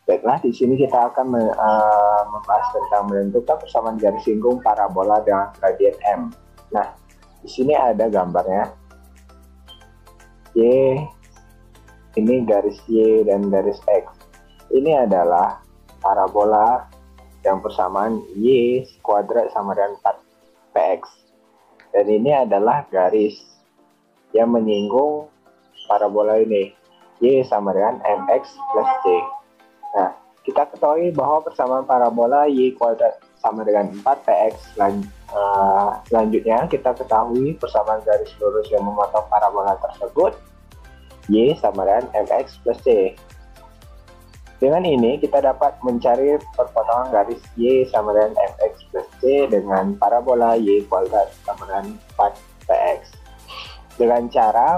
Baiklah, di sini kita akan membahas tentang menentukan persamaan garis singgung parabola dengan gradien M. Nah, di sini ada gambarnya. Y, ini garis Y dan garis X. Ini adalah parabola yang persamaan Y kuadrat sama dengan 4px. Dan ini adalah garis yang menyinggung parabola ini. Y sama dengan mx plus c. Nah, kita ketahui bahwa persamaan parabola Y kuadrat sama dengan 4px. Selanjutnya kita ketahui persamaan garis lurus yang memotong parabola tersebut, Y sama dengan mx plus c. Dengan ini kita dapat mencari perpotongan garis Y sama dengan mx plus c dengan parabola Y kuadrat sama dengan 4px. Dengan cara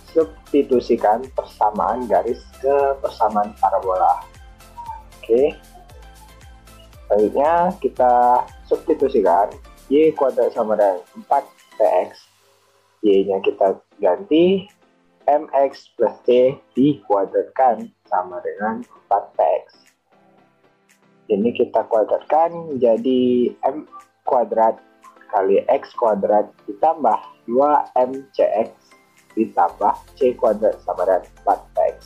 substitusikan persamaan garis ke persamaan parabola. Oke. Selanjutnya kita substitusikan Y kuadrat sama dengan 4px. Y-nya kita ganti mx plus c dikuadratkan sama dengan 4px. Ini kita kuadratkan menjadi m kuadrat kali x kuadrat ditambah 2mcx ditambah c kuadrat sama dengan 4px.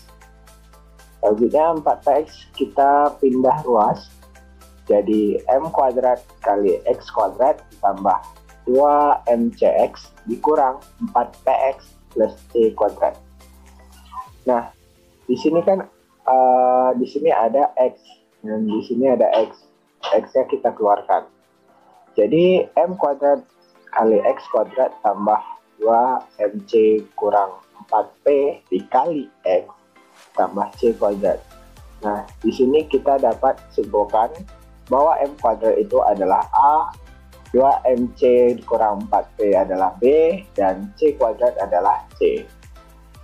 Selanjutnya 4px kita pindah ruas jadi m kuadrat kali x kuadrat ditambah 2mcx dikurang 4px plus c kuadrat. Nah, di sini kan di sini ada x dan di sini ada x. X-nya kita keluarkan. Jadi m kuadrat kali x kuadrat tambah 2mc kurang 4p dikali x tambah c kuadrat. Nah, di sini kita dapat simpulkan bahwa m kuadrat itu adalah a, 2mc kurang 4p adalah b, dan c kuadrat adalah c.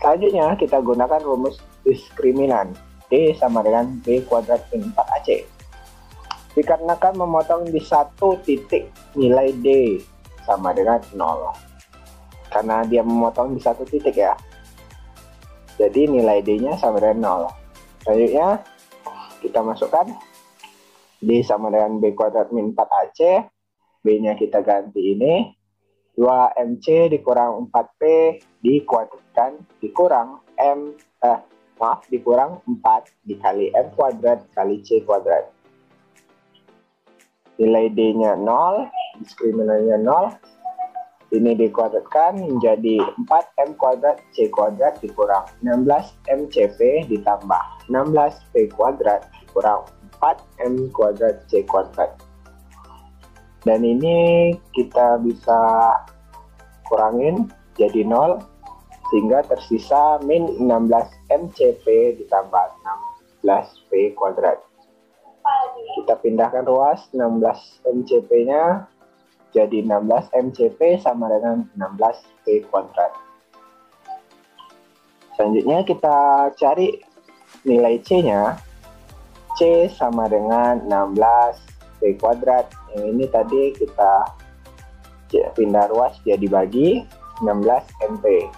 Selanjutnya kita gunakan rumus diskriminan. D sama dengan b kuadrat min 4ac. Dikarenakan memotong di satu titik, nilai D sama dengan 0. Karena dia memotong di satu titik ya. Jadi nilai D-nya sama dengan 0. Selanjutnya kita masukkan D sama dengan b kuadrat min 4ac. B-nya kita ganti ini. 2mc dikurang 4p dikuadratkan dikurang dikurang 4 dikali m kuadrat kali c kuadrat. Nilai D-nya 0, diskriminannya 0. Ini dikuadratkan menjadi 4m kuadrat c kuadrat dikurang 16mcp ditambah 16p kuadrat dikurang 4m kuadrat c kuadrat. Dan ini kita bisa kurangin jadi 0 sehingga tersisa min 16mcp ditambah 16p kuadrat. Kita pindahkan ruas 16mcp-nya jadi 16mcp sama dengan 16p kuadrat. Selanjutnya kita cari nilai C-nya. C sama dengan 16p kuadrat. Yang ini tadi kita pindah ruas jadi bagi 16mp.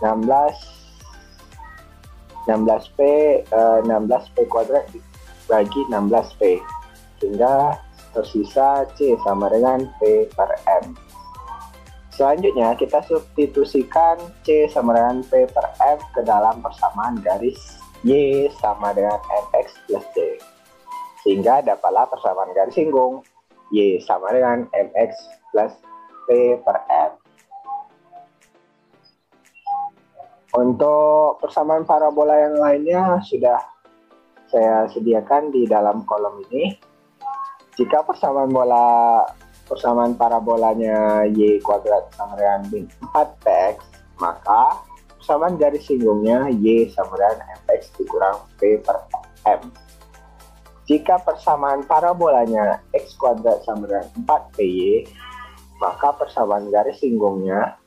16p kuadrat bagi 16p sehingga tersisa C sama dengan P per M. Selanjutnya kita substitusikan C sama dengan P per M ke dalam persamaan garis Y sama dengan mx plus C sehingga dapatlah persamaan garis singgung Y sama dengan mx plus P per M. Untuk persamaan parabola yang lainnya sudah saya sediakan di dalam kolom ini. Jika persamaan parabolanya Y kuadrat sama dengan min 4px, maka persamaan garis singgungnya Y sama dengan mx dikurang P per M. Jika persamaan parabolanya X kuadrat sama dengan 4py, maka persamaan garis singgungnya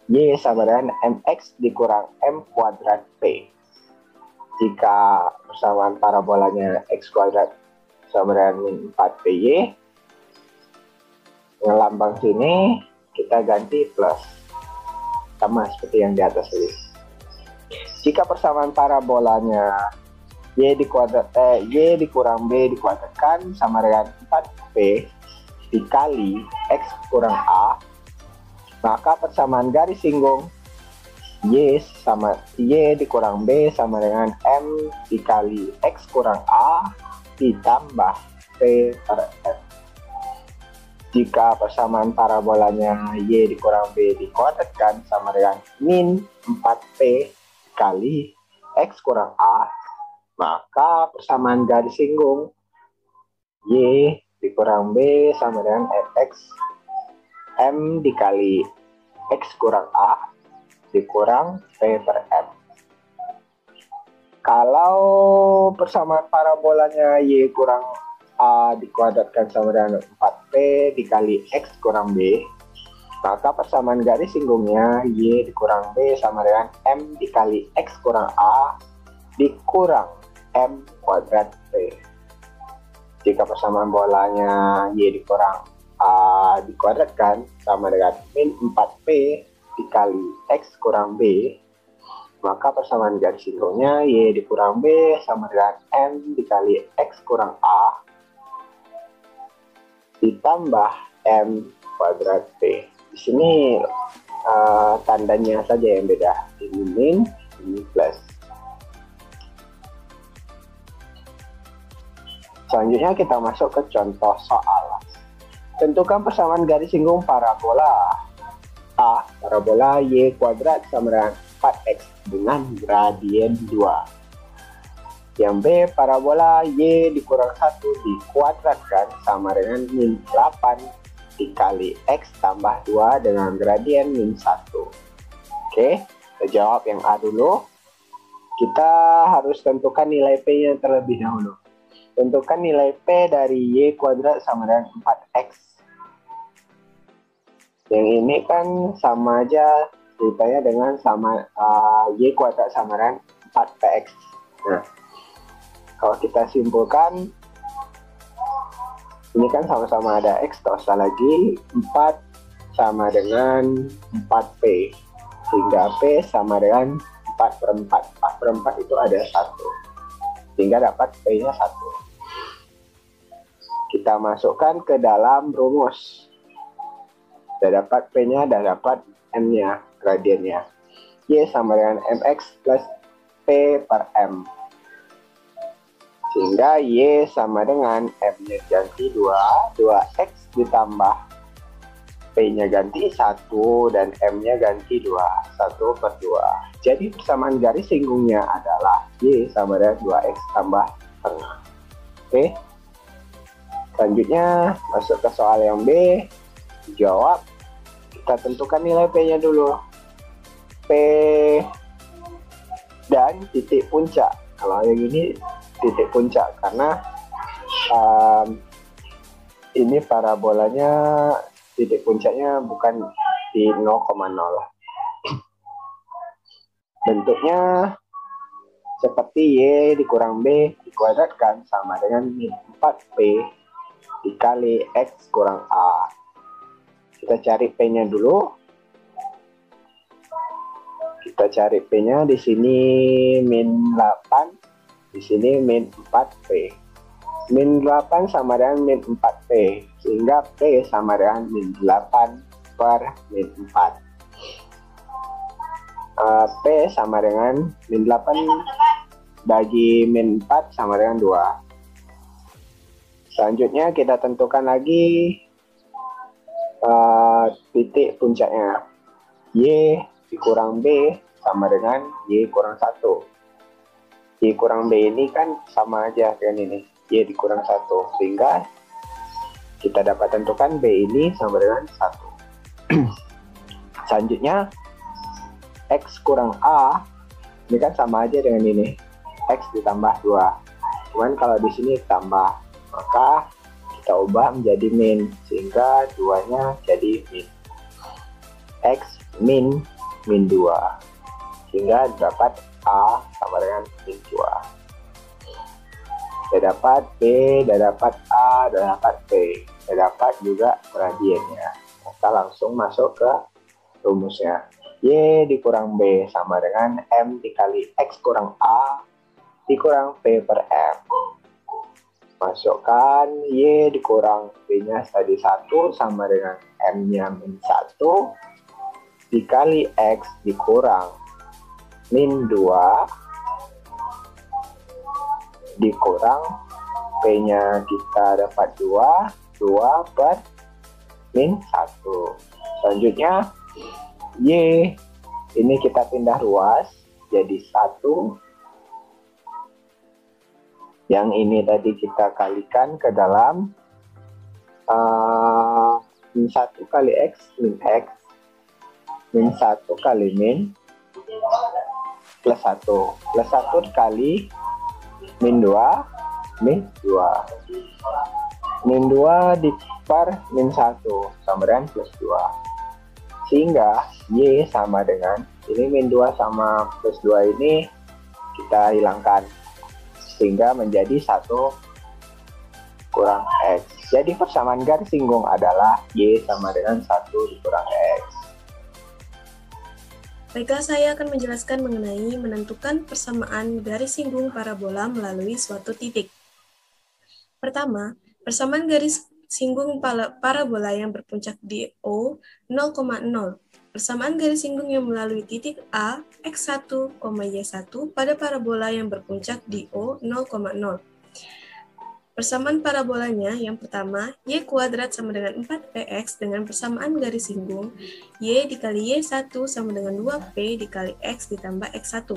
Y sama dengan mx dikurang M kuadrat P. Jika persamaan parabolanya X kuadrat sama dengan min 4py, dengan lambang sini kita ganti plus, sama seperti yang di atas ini. Jika persamaan parabolanya Y dikurang B dikuadratkan sama dengan 4P dikali X kurang A, maka persamaan garis singgung Y dikurang B sama dengan M dikali X kurang A ditambah P per M. Jika persamaan parabolanya Y dikurang B dikuadratkan sama dengan min 4P kali X kurang A, maka persamaan garis singgung Y dikurang B sama dengan Fx M dikali X kurang A dikurang P per M. Kalau persamaan parabolanya Y kurang A dikuadratkan sama dengan 4P dikali X kurang B, maka persamaan garis singgungnya Y dikurang B sama dengan M dikali X kurang A dikurang M kuadrat P. Jika persamaan bolanya Y dikurang A dikuadratkan sama dengan min 4P dikali X kurang B, maka persamaan garis singgungnya Y dikurang B sama dengan M dikali X kurang A ditambah M kuadrat P. Di sini tandanya saja yang beda. Ini min, ini plus. Selanjutnya kita masuk ke contoh soal. Tentukan persamaan garis singgung parabola A, parabola Y kuadrat sama dengan 4X dengan gradien 2. Yang B, parabola Y dikurang 1 dikuadratkan sama dengan min 8 dikali X tambah 2 dengan gradien min 1. Oke, kita jawab yang A dulu. Kita harus tentukan nilai P-nya terlebih dahulu. Tentukan nilai P dari Y kuadrat sama dengan 4X. Yang ini kan sama aja ceritanya dengan sama Y kuadrat sama dengan 4PX. Nah, kalau kita simpulkan, ini kan sama-sama ada X, tak usah lagi. 4 sama dengan 4P. Sehingga P sama dengan 4 per 4. 4 per 4 itu ada 1. Sehingga dapat P-nya 1. Kita masukkan ke dalam rumus. Sudah dapat P-nya, sudah dapat M-nya, gradiennya. Y sama dengan MX plus P per M. Sehingga Y sama dengan M-nya ganti 2, 2X ditambah P-nya ganti 1, dan M-nya ganti 2, 1 per 2. Jadi persamaan garis singgungnya adalah Y sama dengan 2X tambah setengah. Oke. Selanjutnya masuk ke soal yang B. Jawab. Kita tentukan nilai P-nya dulu. P dan titik puncak. Kalau yang ini titik puncak karena ini parabolanya titik puncaknya bukan di 0,0. Bentuknya seperti Y dikurang B dikuadratkan sama dengan min 4P dikali X kurang A. Kita cari P-nya dulu. Kita cari P-nya di sini min 8, di sini min 4P. Min 8 sama dengan min 4P, sehingga P sama dengan min 8 per min 4. P sama dengan min 8 bagi min 4 sama dengan 2. Selanjutnya kita tentukan lagi titik puncaknya. Y dikurang B sama dengan Y kurang 1. Y kurang B ini kan sama aja dengan ini. Y dikurang 1. Sehingga kita dapat tentukan B ini sama dengan 1. Selanjutnya X kurang A ini kan sama aja dengan ini. X ditambah 2. Cuman kalau di sini tambah, maka kita ubah menjadi min, sehingga 2-nya jadi min. X min 2, sehingga dapat A sama dengan min 2. Kita dapat B, kita dapat A, kita dapat P. Kita dapat juga gradiennya. Kita langsung masuk ke rumusnya. Y dikurang B sama dengan M dikali X kurang A dikurang P per M. Masukkan Y dikurang P-nya tadi 1 sama dengan M-nya min 1 dikali X dikurang min 2 dikurang P-nya kita dapat 2 per min 1. Selanjutnya Y ini kita pindah ruas jadi 1. Yang ini tadi kita kalikan ke dalam min 1 kali X min 1 kali min plus 1 kali min 2 min 2 per min 1 sama dengan plus 2, sehingga Y sama dengan ini min 2 sama plus 2 ini kita hilangkan sehingga menjadi 1 kurang X. Jadi persamaan garis singgung adalah Y sama dengan 1 dikurang X. Baiklah, saya akan menjelaskan mengenai menentukan persamaan garis singgung parabola melalui suatu titik. Pertama, persamaan garis singgung parabola yang berpuncak di O 0,0. Persamaan garis singgung yang melalui titik A, X1, Y1 pada parabola yang berpuncak di O 0,0. Persamaan parabolanya yang pertama, Y kuadrat sama dengan 4PX dengan persamaan garis singgung Y dikali Y1 sama dengan 2P dikali X ditambah X1.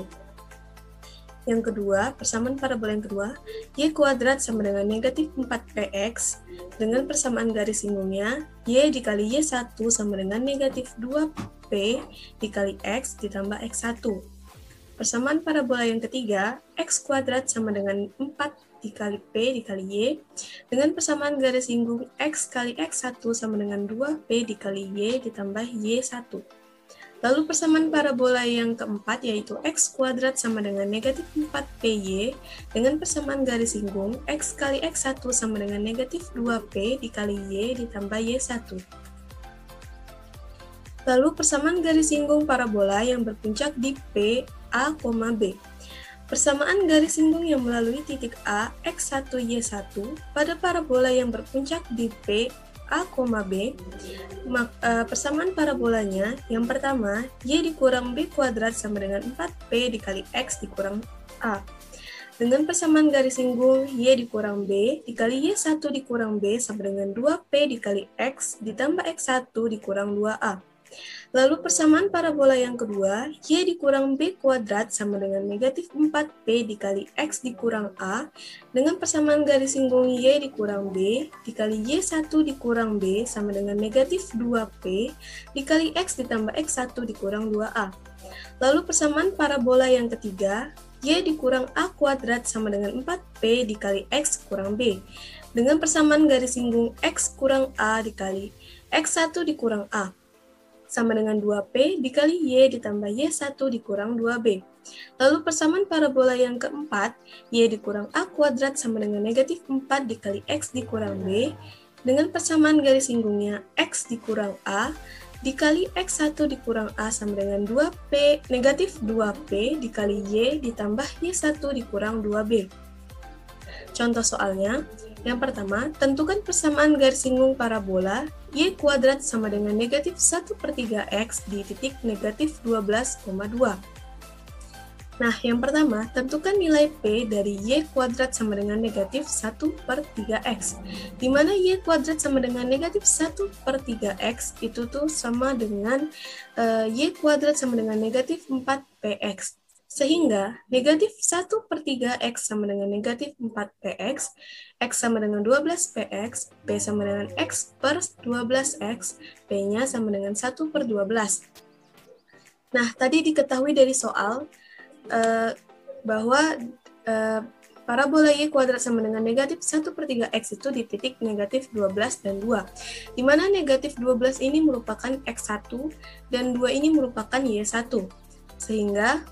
Yang kedua, persamaan parabola yang kedua, Y kuadrat sama dengan negatif 4PX dengan persamaan garis singgungnya Y dikali Y1 sama dengan negatif 2P dikali X ditambah X1. Persamaan parabola yang ketiga, X kuadrat sama dengan 4 dikali P dikali Y dengan persamaan garis singgung X kali X1 sama dengan 2P dikali Y ditambah Y1. Lalu persamaan parabola yang keempat yaitu X kuadrat sama dengan negatif 4PY dengan persamaan garis singgung X kali X1 sama dengan negatif 2P dikali Y ditambah Y1. Lalu persamaan garis singgung parabola yang berpuncak di P, A, B. Persamaan garis singgung yang melalui titik A, X1, Y1 pada parabola yang berpuncak di P, A, B, persamaan parabolanya yang pertama, Y dikurang B kuadrat sama dengan 4P dikali X dikurang A. Dengan persamaan garis singgung Y dikurang B dikali Y1 dikurang B sama dengan 2P dikali X ditambah X1 dikurang 2A. Lalu persamaan parabola yang kedua, Y dikurang B kuadrat sama dengan negatif 4P dikali X dikurang A, dengan persamaan garis singgung Y dikurang B dikali Y1 dikurang B sama dengan negatif 2P dikali X ditambah X1 dikurang 2A. Lalu persamaan parabola yang ketiga, Y dikurang A kuadrat sama dengan 4P dikali X kurang B, dengan persamaan garis singgung X kurang A dikali X1 dikurang A sama dengan 2P dikali Y ditambah Y1 dikurang 2B. Lalu persamaan parabola yang keempat, Y dikurang A kuadrat sama dengan negatif 4 dikali X dikurang B, dengan persamaan garis singgungnya X dikurang A, dikali X1 dikurang A sama dengan 2P, negatif 2P dikali Y ditambah Y1 dikurang 2B. Contoh soalnya, yang pertama, tentukan persamaan garis singgung parabola Y kuadrat sama dengan negatif 1/3X di titik negatif 12,2. Nah, yang pertama, tentukan nilai P dari Y kuadrat sama dengan negatif 1/3X, di mana Y kuadrat sama dengan negatif 1/3X itu tuh sama dengan Y kuadrat sama dengan negatif 4PX. Sehingga negatif 1/3X sama dengan negatif 4PX, X sama dengan 12PX, P sama dengan X per 12X, P-nya sama dengan 1/12. Nah, tadi diketahui dari soal bahwa parabola Y kuadrat sama dengan negatif 1/3X itu di titik negatif 12 dan 2, di mana negatif 12 ini merupakan X1 dan 2 ini merupakan Y1. Sehingga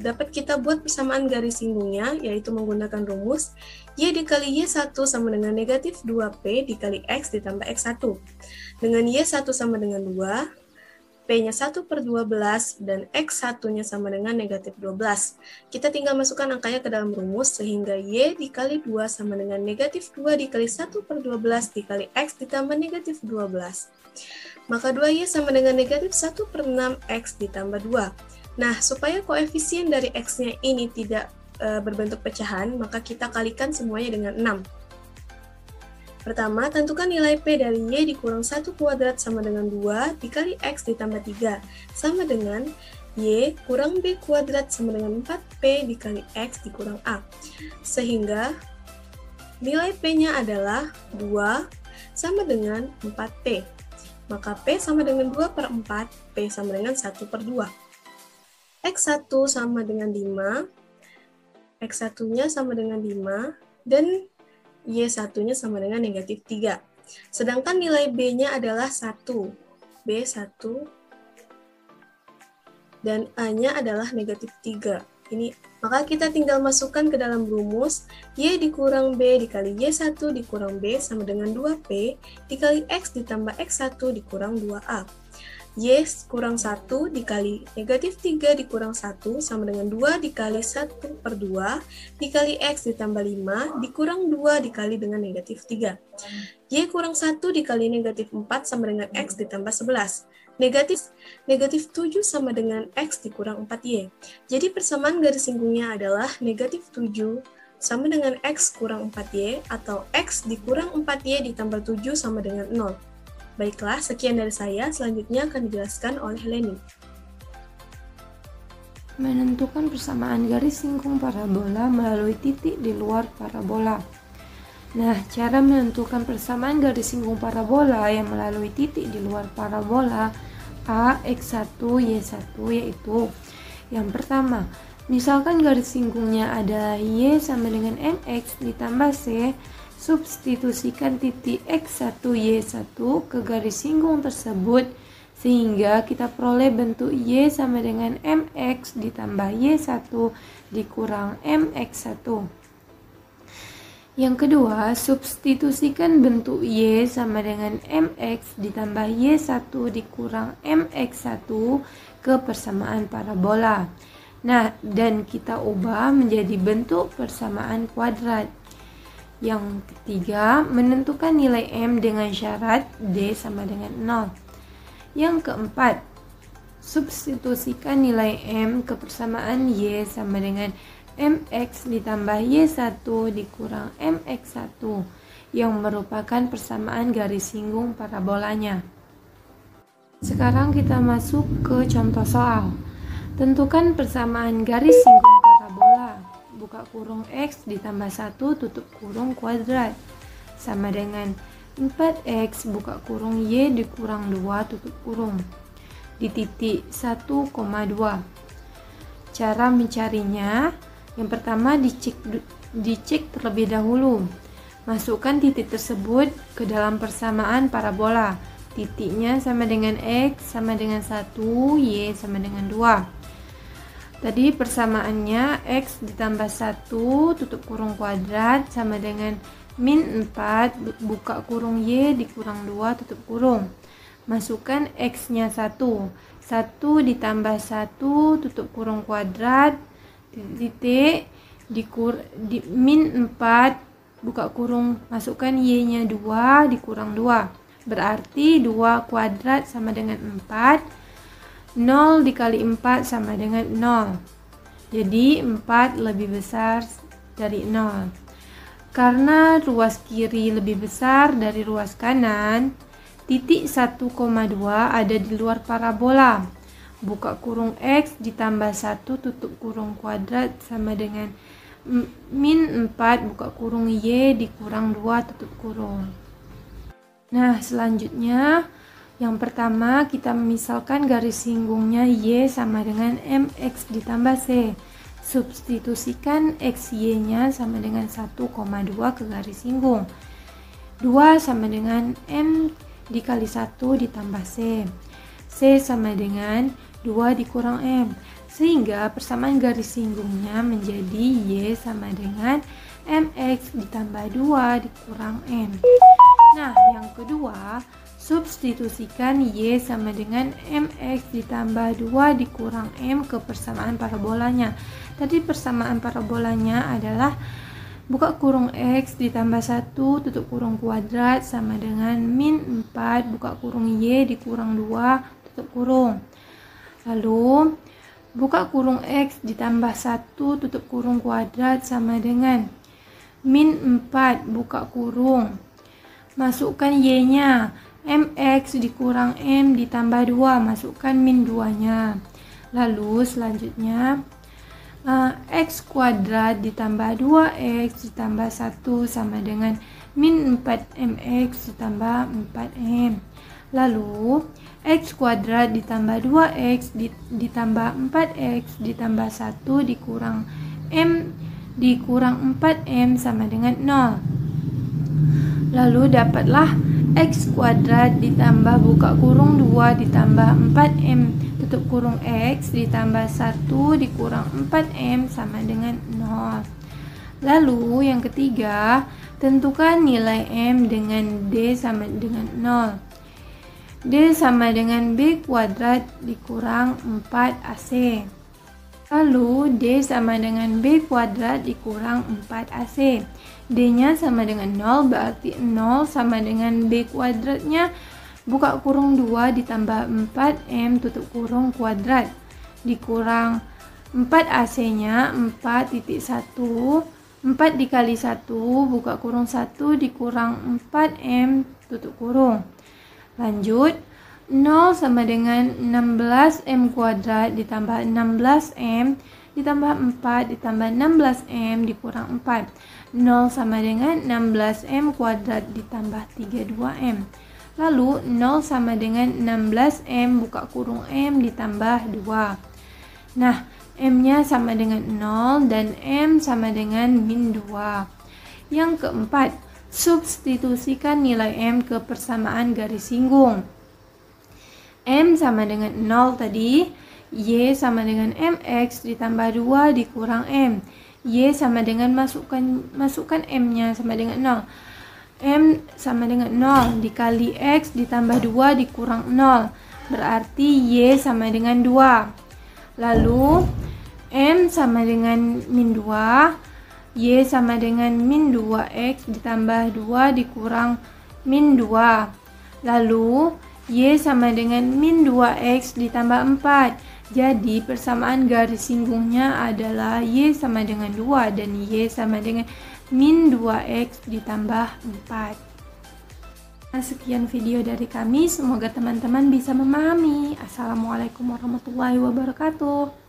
dapat kita buat persamaan garis singgungnya, yaitu menggunakan rumus Y dikali Y1 sama dengan negatif 2P dikali X ditambah X1. Dengan Y1 sama dengan 2, P-nya 1/12 dan X1-nya sama dengan negatif 12. Kita tinggal masukkan angkanya ke dalam rumus sehingga Y dikali 2 sama dengan negatif 2 dikali 1/12 dikali X ditambah negatif 12. Maka 2Y sama dengan negatif 1/6 X ditambah 2. Nah, supaya koefisien dari X-nya ini tidak berbentuk pecahan, maka kita kalikan semuanya dengan 6. Pertama, tentukan nilai P dari Y dikurang 1 kuadrat sama dengan 2 dikali X ditambah 3 sama dengan Y kurang B kuadrat sama dengan 4P dikali X dikurang A. Sehingga nilai P-nya adalah 2 sama dengan 4P. Maka P sama dengan 2/4, P sama dengan 1/2. X1 sama dengan 5, X1-nya sama dengan 5, dan Y1-nya sama dengan negatif 3. Sedangkan nilai B-nya adalah 1. B1 dan A-nya adalah negatif 3. Maka kita tinggal masukkan ke dalam rumus Y dikurang B dikali Y1 dikurang B sama dengan 2P dikali X ditambah X1 dikurang 2A. Y kurang 1 dikali negatif 3 dikurang 1 sama dengan 2 dikali 1/2 dikali X ditambah 5 dikurang 2 dikali dengan negatif 3. Y kurang 1 dikali negatif 4 sama dengan X ditambah 11. Negatif 7 sama dengan X dikurang 4Y. Jadi persamaan garis singgungnya adalah negatif 7 sama dengan X kurang 4Y atau X dikurang 4Y ditambah 7 sama dengan 0. Baiklah, sekian dari saya. Selanjutnya akan dijelaskan oleh Leni. Menentukan persamaan garis singgung parabola melalui titik di luar parabola. Nah, cara menentukan persamaan garis singgung parabola yang melalui titik di luar parabola A, X1, Y1 yaitu yang pertama, misalkan garis singgungnya adalah Y sama dengan MX ditambah C, substitusikan titik X1, Y1 ke garis singgung tersebut sehingga kita peroleh bentuk Y sama dengan MX ditambah Y1 dikurang MX1. Yang kedua, substitusikan bentuk Y sama dengan MX ditambah Y1 dikurang MX1 ke persamaan parabola. Nah, dan kita ubah menjadi bentuk persamaan kuadrat. Yang ketiga, menentukan nilai M dengan syarat D sama dengan 0. Yang keempat, substitusikan nilai M ke persamaan Y sama dengan MX ditambah Y1 dikurang MX1 yang merupakan persamaan garis singgung parabolanya. Sekarang kita masuk ke contoh soal. Tentukan persamaan garis singgung parabola. Buka kurung X ditambah 1 tutup kurung kuadrat sama dengan 4X buka kurung Y dikurang 2 tutup kurung di titik 1,2. Cara mencarinya, yang pertama dicek terlebih dahulu. Masukkan titik tersebut ke dalam persamaan parabola. Titiknya sama dengan X sama dengan 1, Y sama dengan 2. Tadi persamaannya X ditambah 1 tutup kurung kuadrat sama dengan min 4 buka kurung Y dikurang 2 tutup kurung. Masukkan X-nya 1. 1 ditambah 1 tutup kurung kuadrat titik min 4 buka kurung, masukkan Y-nya 2 dikurang 2. Berarti 2 kuadrat sama dengan 4. 0 dikali 4 sama dengan 0. Jadi 4 lebih besar dari 0. Karena ruas kiri lebih besar dari ruas kanan, titik 1,2 ada di luar parabola. Buka kurung X ditambah 1 tutup kurung kuadrat sama dengan min 4 buka kurung Y dikurang 2 tutup kurung. Nah, selanjutnya yang pertama, kita misalkan garis singgungnya Y sama dengan MX ditambah C. Substitusikan XY-nya sama dengan 1,2 ke garis singgung. 2 sama dengan M dikali 1 ditambah C. C sama dengan 2 dikurang M. Sehingga persamaan garis singgungnya menjadi Y sama dengan MX ditambah 2 dikurang M. Nah, yang kedua, Substitusikan Y sama dengan MX ditambah 2 dikurang M ke persamaan parabolanya. Tadi persamaan parabolanya adalah buka kurung X ditambah 1 tutup kurung kuadrat sama dengan min 4 buka kurung Y dikurang 2 tutup kurung. Lalu buka kurung X ditambah 1 tutup kurung kuadrat sama dengan min 4 buka kurung. Masukkan Y-nya. MX dikurang M ditambah 2. Masukkan min 2-nya. Lalu selanjutnya X kuadrat ditambah 2X ditambah 1 sama dengan min 4MX ditambah 4M. Lalu X kuadrat ditambah 2X ditambah 4X ditambah 1 dikurang M dikurang 4M sama dengan 0. Lalu dapatlah X kuadrat ditambah buka kurung 2 ditambah 4M tutup kurung X ditambah 1 dikurang 4M sama dengan 0. Lalu yang ketiga, tentukan nilai M dengan D sama dengan 0. D sama dengan B kuadrat dikurang 4AC. Lalu D sama dengan B kuadrat dikurang 4AC. D-nya sama dengan 0, berarti 0 sama dengan B kuadratnya buka kurung 2 ditambah 4M tutup kurung kuadrat dikurang 4AC-nya 4,1 4 dikali 1 buka kurung 1 dikurang 4M tutup kurung. Lanjut, 0 sama dengan 16M kuadrat ditambah 16M ditambah 4 ditambah 16M dikurang 4. 0 sama dengan 16M kuadrat ditambah 32M. Lalu 0 sama dengan 16M buka kurung M ditambah 2. Nah, M-nya sama dengan 0 dan M sama dengan min 2. Yang keempat, substitusikan nilai M ke persamaan garis singgung. M sama dengan 0 tadi, Y sama dengan MX ditambah 2 dikurang M. Y sama dengan masukkan M-nya sama dengan 0. M sama dengan 0 dikali X ditambah 2 dikurang 0. Berarti Y sama dengan 2. Lalu M sama dengan min 2. Y sama dengan min 2X ditambah 2 dikurang min 2. Lalu Y sama dengan min 2X ditambah 4. Jadi persamaan garis singgungnya adalah Y sama dengan 2 dan Y sama dengan min 2X ditambah 4. Nah, sekian video dari kami, semoga teman-teman bisa memahami. Assalamualaikum warahmatullahi wabarakatuh.